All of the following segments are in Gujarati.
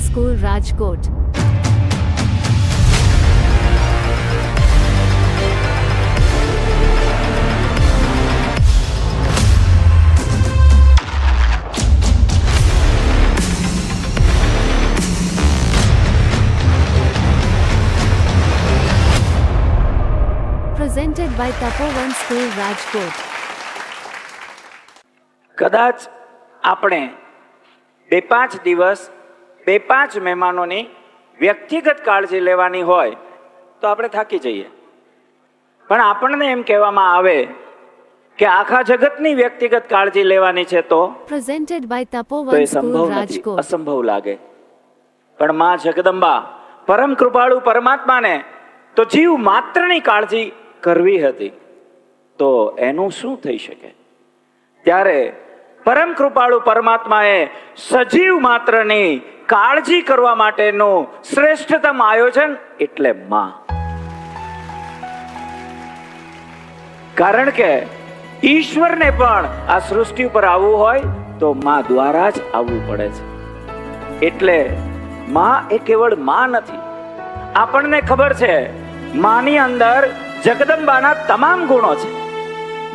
School, Rajkot. Presented by Tapovan School, Rajkot. કદાચ આપણે 2-5 દિવસ 2-5 મહેમાનોની વ્યક્તિગત કાળજી લેવાની હોય તો આપણે થાકી જઈએ, પણ આપણને એમ કહેવામાં આવે કે આખા જગતની વ્યક્તિગત કાળજી લેવાની છે તો Presented by તો Tapovan એ School, સંભવ નથી, Rajkot. અસંભવ લાગે. પણ માં જગદંબા પરમ કૃપાળુ પરમાત્માને તો જીવ માત્રની કાળજી કરવી હતી, તો એનું શું થઈ શકે? ત્યારે પરમ કૃપાળુ પરમાત્માએ સજીવ માત્રની કાળજી કરવા માટેનું શ્રેષ્ઠતમ આયોજન એટલે માં. કારણ કે ઈશ્વરને પણ આ સૃષ્ટિ ઉપર આવવું હોય તો માં દ્વારા જ આવવું પડે છે. એટલે માં એ કેવળ માં નથી. આપણને ખબર છે માની અંદર જગદંબાના તમામ ગુણો છે.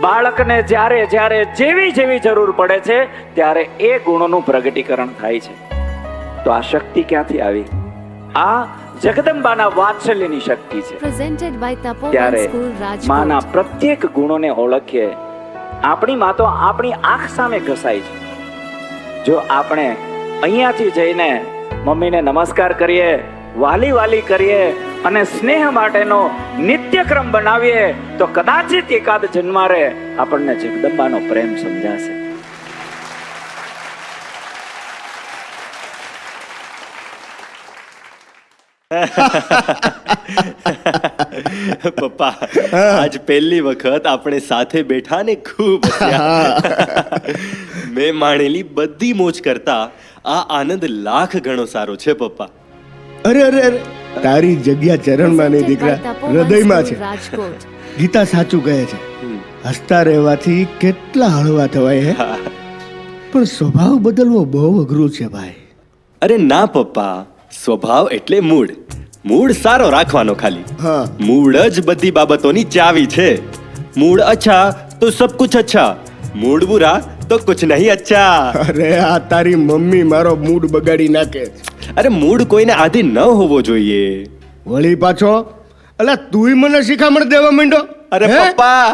બાળકને જ્યારે જ્યારે જેવી જેવી જરૂર પડે છે ત્યારે એ ગુણોનું પ્રગટીકરણ થાય છે. તો આ શક્તિ ક્યાંથી આવી? આ જગદંબાના વાત્સલ્યની શક્તિ છે. Presented by Tapovan ત્યારે School, માના Rajkot. પ્રત્યેક ગુણોને ઓળખીએ. આપણી માં તો આપણી આંખ સામે ઘસાય છે. જો આપણે અહીંયાથી જઈને મમ્મીને નમસ્કાર કરીએ, વાલી વાલી કરીએ અને સ્નેહ માટેનો નિત્યક્રમ બનાવીએ તો કદાચિત એકાદ જન્મારે આપણને જગદંબાનો પ્રેમ સમજાશે. પપ્પા, આજ પહેલી વખત આપણે સાથે બેઠા ને ખૂબ હસ્યા. મેં માણેલી બધી મોજ કરતા આ આનંદ લાખ ગણો સારો છે પપ્પા. અરે અરે અરે, તારી જગ્યા ચરણમાં નહીં દીકરા, હૃદયમાં છે. રાજકોટ. ગીતા સાચું કહે છે, હસતા રહેવાથી કેટલા હળવા થવાય હે. પણ સ્વભાવ બદલવો બહુ અઘરું છે ભાઈ. અરે ના પપ્પા, સ્વભાવ એટલે મૂડ. મૂડ સારો રાખવાનો ખાલી. હા. મૂડ જ બધી બાબતોની ચાવી છે. મૂડ અચ્છા તો સબ કુછ અચ્છા, મૂડ બુરા તો કુછ નહીં અચ્છા. અરે આ તારી મમ્મી મારો મૂડ બગાડી નાખે. અરે મૂડ કોઈને આધી ન હોવો જોઈએ. વળી પાછો અલા તુંય મને શિખામણ દેવા માંડ્યો. અરે હે? પપ્પા,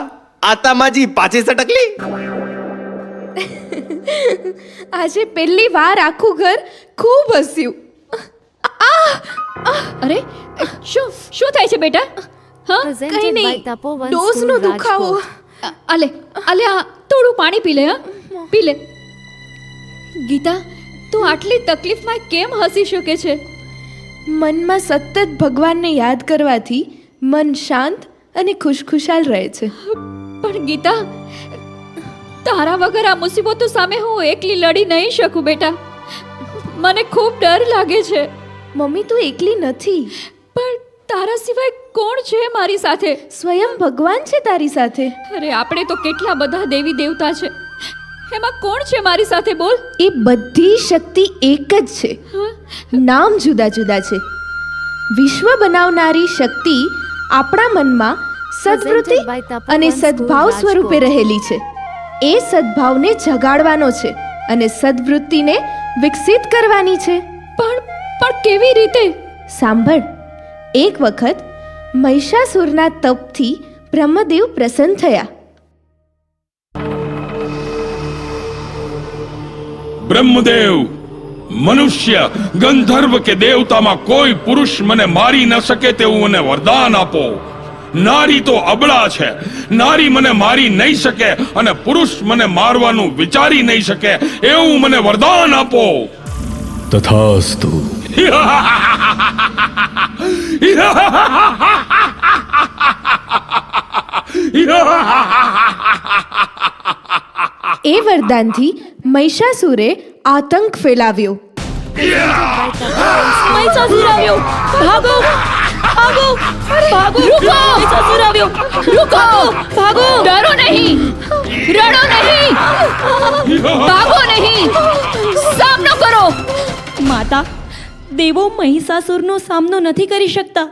આતામાજી પાછી સટકલી. આજે પહેલી વાર આખું ઘર ખૂબ હસ્યું. અરે શું શું થાય છે બેટા? હા, Presented કંઈ by નહીં, Tapovan ડોઝનો School, દુખાવો. Rajkot. આલે આલે આ થોડું પાણી પી લે. હા, પી લે. ગીતા, તું આટલી તકલીફમાં કેમ હસી શકે છે? મનમાં સતત ભગવાનને યાદ કરવાથી મન શાંત અને ખુશખુશાલ રહે છે. પણ ગીતા, તારા વગર આ મુસીબતો સામે હું એકલી લડી નહીં શકું બેટા. મને ખૂબ ડર લાગે છે. મમ્મી તું એકલી નથી, પણ તારા સિવાય કોણ છે મારી સાથે? સ્વયં ભગવાન છે તારી સાથે. અરે આપણે તો કેટલા બધા દેવી દેવતા છે, એમાં કોણ છે મારી સાથે? બોલ. એ બધી શક્તિ એક જ છે, હા? નામ જુદા જુદા છે. વિશ્વ બનાવનારી શક્તિ આપણા મનમાં સદવૃત્તિ Presented by Tapovan અને School, સદભાવ સ્વરૂપે Rajkot. રહેલી છે. એ સદભાવને જગાડવાનો છે અને સદવૃત્તિને વિકસિત કરવાની છે. પણ કેવી રીતે? સાંભળ, એક વખત મહિષાસુરના તપથી બ્રહ્મદેવ પ્રસન્ન થયા. બ્રહ્મદેવ, મનુષ્ય, ગંધર્વ કે દેવતામાં કોઈ પુરુષ મને મારી ન શકે તેવું મને વરદાન આપો. નારી તો અબળા છે, નારી મને મારી નહીં શકે અને પુરુષ મને મારવાનું વિચારી નહીં શકે એવું મને વરદાન આપો. તથાસ્તુ. એ વરદાનથી મહિષાસુરે આતંક ફેલાવ્યો. મહિષાસુર આવ્યો! ભાગો! ભાગો! ભાગો! રૂકો! મહિષાસુર આવ્યો! રૂકો! ભાગો! ડરો નહીં! રડો નહીં! ભાગો નહીં! સામનો કરો! માતા, દેવો મહિષાસુરનો સામનો નથી કરી શકતા,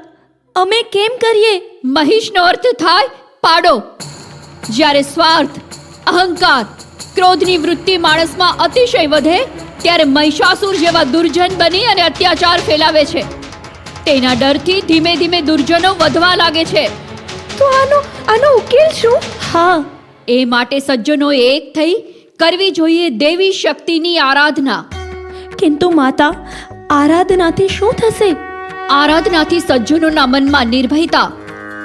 અમે કેમ કરીએ? મહિષનો અર્થ થાય પાડો. જ્યારે સ્વાર્થ, અહંકાર, ક્રોધની વૃત્તિ માણસમાં અતિશય વધે ત્યારે મહિષાસુર જેવા દુર્જન બની અને અત્યાચાર ફેલાવે છે. તેના ડરથી ધીમે ધીમે દુર્જનો વધવા લાગે છે. તો આનો ઉકેલ શું? હા, એ માટે સજ્જનોએ એક થઈ કરવી જોઈએ દેવી શક્તિની આરાધના. કિંતુ માતા, આરાધનાથી શું થશે? આરાધનાથી સજ્જનોના મનમાં નિર્ભયતા,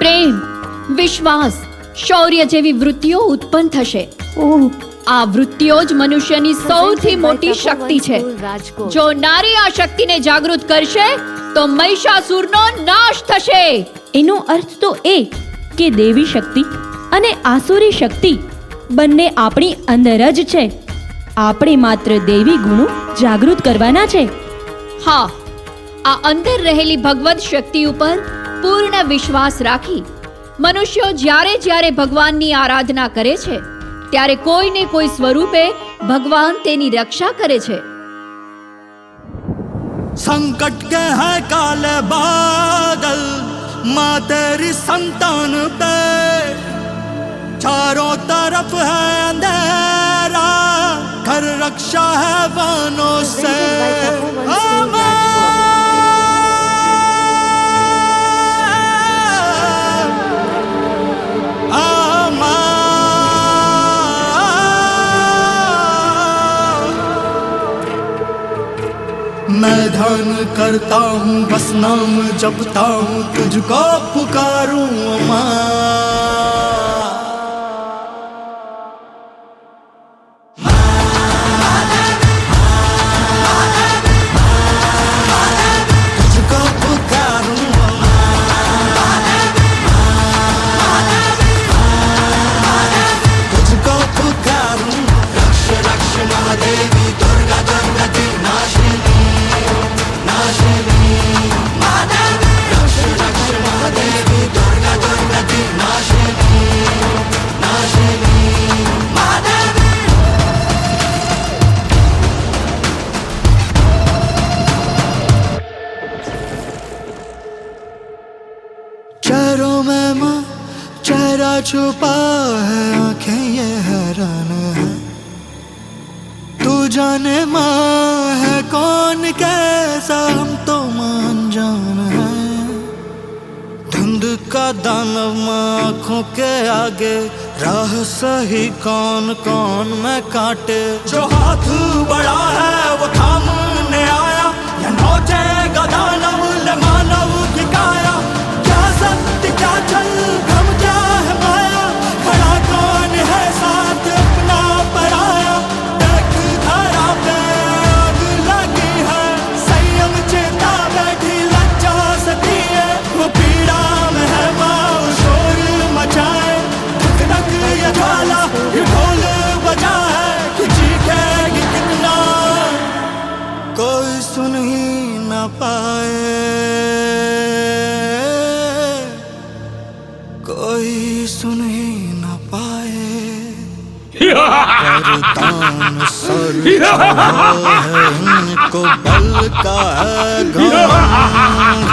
પ્રેમ, વિશ્વાસ, શૌર્ય જેવી વૃત્તિઓ ઉત્પન્ન થશે. ઓહ, આ વૃત્તિઓ જ મનુષ્યની સૌથી મોટી શક્તિ છે. રાજકોટ. જો નારી આ શક્તિને જાગૃત કરશે તો મહિષાસુરનો નાશ થશે. એનો અર્થ તો એ કે દેવી શક્તિ અને આસુરી શક્તિ બંને આપણી અંદર જ છે. આપણે માત્ર દેવી ગુણો જાગૃત કરવાના છે. હા, આ અંદર રહેલી ભગવત શક્તિ ઉપર પૂર્ણ વિશ્વાસ રાખી મનુષ્યો જ્યારે જ્યારે ભગવાનની આરાધના કરે છે ત્યારે કોઈને કોઈ સ્વરૂપે ભગવાન તેની રક્ષા કરે છે. संकट के है काले बादल माँ तेरी संतान पे, चारों तरफ है अंधेरा घर रक्षा है बानों से. मैं ध्यान करता हूँ बस नाम जपता हूँ तुझको पुकारूं माँ. तुझको पुकारूं तुझको पुकारूं. रक्ष रक्ष महादेवी दुर्गा दुर्गा दी नाशिनी नाशिनी महादेवी. रक्ष रक्ष महादेवी दुर्गा दुर्गा दी नाशिनी नाशिनी महादेवी. चेहरों में माँ चेहरा छुपा है आंखें ये हैरान है. तू जाने माँ है कौन कैसा हम तो मान जान है. धुंध का दानव माँ आँखों के आगे राह सही कौन कौन में काटे. जो हाथ बड़ा है वो थामने आया या नौचे गदानव ले मानव की काया. क्या सत्य क्या छल भ्रम क्या है माया, खड़ा कौन है साथ अपना पराया. देख धरा पे आग लगी है संयम चेता बैठी लज्जा सती है. वो पीड़ा में है माँ शोर मचाए धक धक ये ज्वाला ये ढोल बजा है कि चीखेगी कितना कोई सुन ही न पाए. कोई सुन ही न पाए. वरदान सर चढ़ा है इनको बल का है घमंड.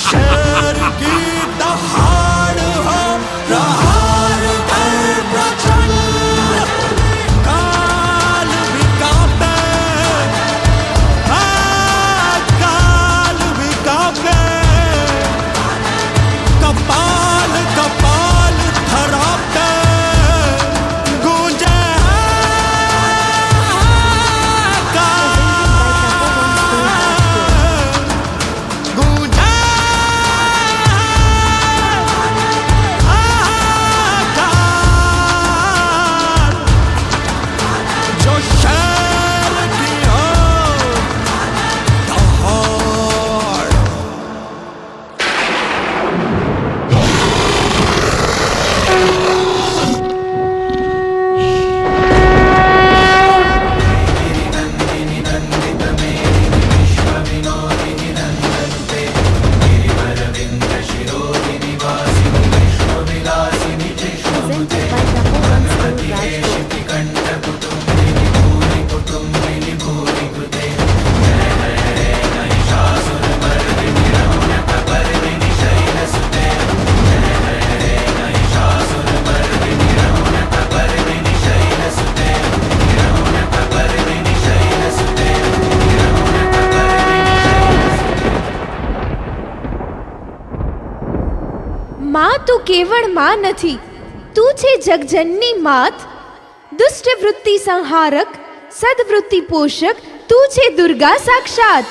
शेर की दहाड़ हो प्रहार कर प्रचंड. काल भी कांपे काल भी कांपे. कपाल कपाल धरा पे गूंजे गूंजे માં તું કેવળ માં નથી, તું છે જગજનની માત. દુષ્ટ વૃત્તિ સંહારક, સદવૃત્તિ પોષક, તું છે દુર્ગા સાક્ષાત.